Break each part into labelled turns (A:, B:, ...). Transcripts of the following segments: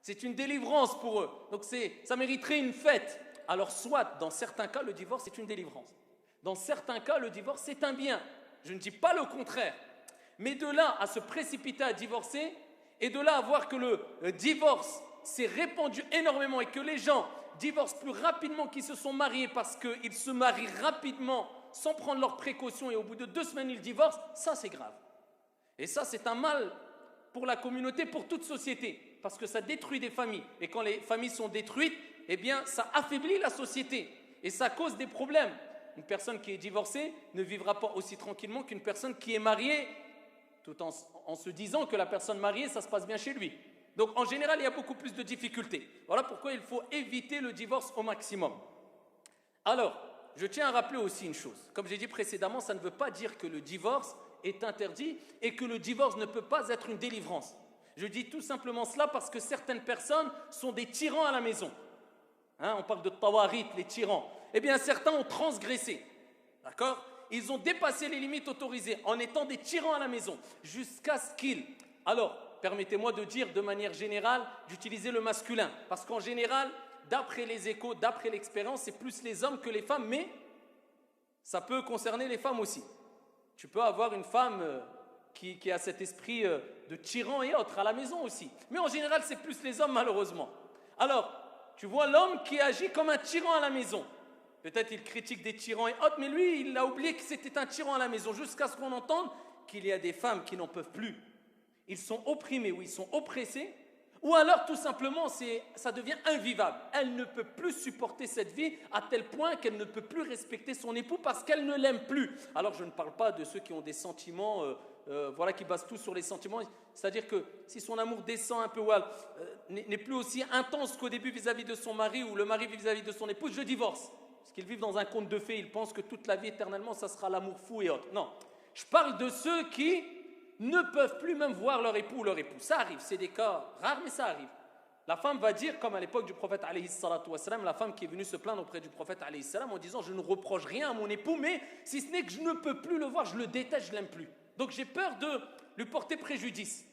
A: C'est une délivrance pour eux. Donc ça mériterait une fête. Alors soit, dans certains cas, le divorce est une délivrance. Dans certains cas, le divorce c'est un bien. Je ne dis pas le contraire. Mais de là à se précipiter à divorcer, et de là à voir que le divorce s'est répandu énormément et que les gens divorcent plus rapidement qu'ils se sont mariés parce qu'ils se marient rapidement sans prendre leurs précautions et au bout de 2 semaines ils divorcent, ça c'est grave. Et ça c'est un mal pour la communauté, pour toute société, parce que ça détruit des familles. Et quand les familles sont détruites, eh bien ça affaiblit la société et ça cause des problèmes. Une personne qui est divorcée ne vivra pas aussi tranquillement qu'une personne qui est mariée, tout en se disant que la personne mariée, ça se passe bien chez lui. Donc en général, il y a beaucoup plus de difficultés. Voilà pourquoi il faut éviter le divorce au maximum. Alors, je tiens à rappeler aussi une chose. Comme j'ai dit précédemment, ça ne veut pas dire que le divorce est interdit et que le divorce ne peut pas être une délivrance. Je dis tout simplement cela parce que certaines personnes sont des tyrans à la maison. On parle de tawarit, les tyrans. Eh bien, certains ont transgressé. D'accord ? Ils ont dépassé les limites autorisées en étant des tyrans à la maison, jusqu'à ce qu'ils... Alors, permettez-moi de dire de manière générale, d'utiliser le masculin, parce qu'en général, d'après les échos, d'après l'expérience, c'est plus les hommes que les femmes, mais ça peut concerner les femmes aussi. Tu peux avoir une femme qui a cet esprit de tyran et autres à la maison aussi. Mais en général, c'est plus les hommes, malheureusement. Alors, tu vois l'homme qui agit comme un tyran à la maison. Peut-être il critique des tyrans et autres, mais lui, il a oublié que c'était un tyran à la maison, jusqu'à ce qu'on entende qu'il y a des femmes qui n'en peuvent plus. Ils sont opprimés ou ils sont oppressés, ou alors tout simplement, ça devient invivable. Elle ne peut plus supporter cette vie à tel point qu'elle ne peut plus respecter son époux parce qu'elle ne l'aime plus. Alors je ne parle pas de ceux qui ont des sentiments, qui basent tout sur les sentiments. C'est-à-dire que si son amour descend un peu, n'est plus aussi intense qu'au début vis-à-vis de son mari ou le mari vis-à-vis de son épouse, je divorce. Parce qu'ils vivent dans un conte de fées, ils pensent que toute la vie éternellement, ça sera l'amour fou et autres. Non, je parle de ceux qui ne peuvent plus même voir leur époux ou leur épouse. Ça arrive, c'est des cas rares, mais ça arrive. La femme va dire, comme à l'époque du prophète alayhi salatu wassalam, la femme qui est venue se plaindre auprès du prophète alayhi salam en disant « Je ne reproche rien à mon époux, mais si ce n'est que je ne peux plus le voir, je le déteste, je ne l'aime plus. Donc j'ai peur de lui porter préjudice. »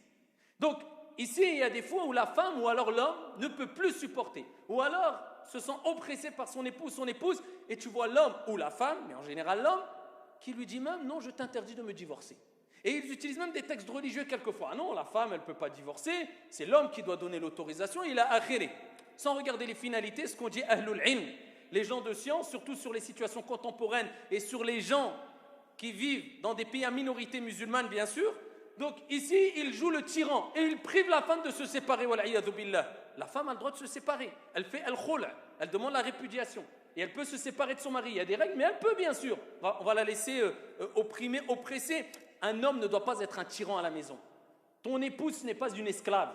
A: Donc ici, il y a des fois où la femme ou alors l'homme ne peut plus supporter. Ou alors se sent oppressé par son époux ou son épouse, et tu vois l'homme ou la femme, mais en général l'homme, qui lui dit même « Non, je t'interdis de me divorcer. » Et ils utilisent même des textes religieux quelquefois. Ah non, la femme, elle ne peut pas divorcer, c'est l'homme qui doit donner l'autorisation, il a akhiré. Sans regarder les finalités, ce qu'on dit ahlul ilm, les gens de science, surtout sur les situations contemporaines et sur les gens qui vivent dans des pays à minorité musulmane, bien sûr. Donc ici, il joue le tyran et il prive la femme de se séparer. La femme a le droit de se séparer. Elle fait al-khul', elle demande la répudiation. Et elle peut se séparer de son mari. Il y a des règles, mais elle peut bien sûr. On va la laisser opprimer, oppresser. Un homme ne doit pas être un tyran à la maison. Ton épouse n'est pas une esclave.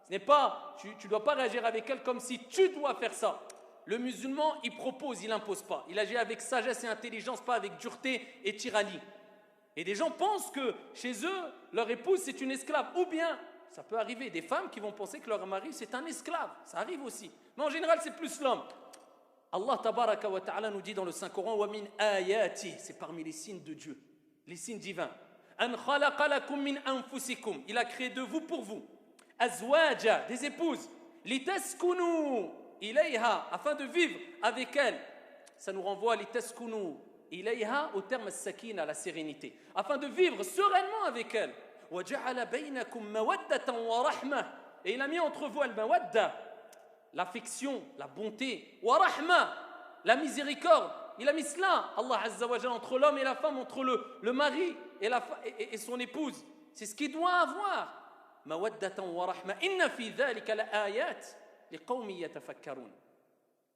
A: Ce n'est pas, tu ne dois pas réagir avec elle comme si tu dois faire ça. Le musulman, il propose, il n'impose pas. Il agit avec sagesse et intelligence, pas avec dureté et tyrannie. Et des gens pensent que chez eux, leur épouse c'est une esclave. Ou bien, ça peut arriver, des femmes qui vont penser que leur mari c'est un esclave. Ça arrive aussi. Mais en général, c'est plus l'homme. Allah tabaraka wa ta'ala nous dit dans le Saint-Coran « Wa min ayati » c'est parmi les signes de Dieu, les signes divins. An khalaqa lakum min anfusikum, il a créé de vous pour vous. Azwaja, des épouses. Litaskunu ilayha, afin de vivre avec elles. Ça nous renvoie litaskunu ilayha au terme sakina, la sérénité. Afin de vivre sereinement avec elles. Wa ja'ala baynakum mawaddatan wa rahmah. Et il a mis entre vous al-mawadda, l'affection, la bonté, wa rahmah, la miséricorde. Il a mis cela, Allah Azza wa Jalla, entre l'homme et la femme, entre le mari et son épouse. C'est ce qu'il doit avoir. Mawaddatan wa rahma. Inna fi dhalika la ayat liqawmi yatafakkarun.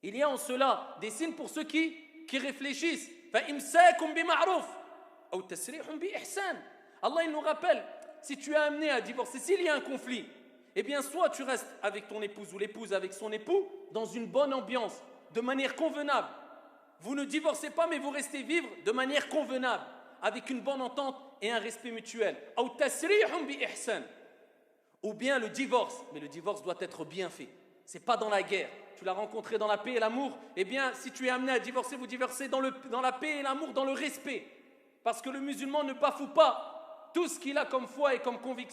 A: Il y a en cela des signes pour ceux qui réfléchissent. Fa imsakum bi ma'ruf ou tasrihun bi ihsan. Allah il nous rappelle, si tu es amené à divorcer, s'il y a un conflit, eh bien soit tu restes avec ton épouse ou l'épouse avec son époux dans une bonne ambiance, de manière convenable. Vous ne divorcez pas, mais vous restez vivre de manière convenable, avec une bonne entente et un respect mutuel. Ou bien le divorce, mais le divorce doit être bien fait. Ce n'est pas dans la guerre. Tu l'as rencontré dans la paix et l'amour, eh bien, si tu es amené à divorcer, vous divorcez dans la paix et l'amour, dans le respect. Parce que le musulman ne bafoue pas tout ce qu'il a comme foi et comme conviction.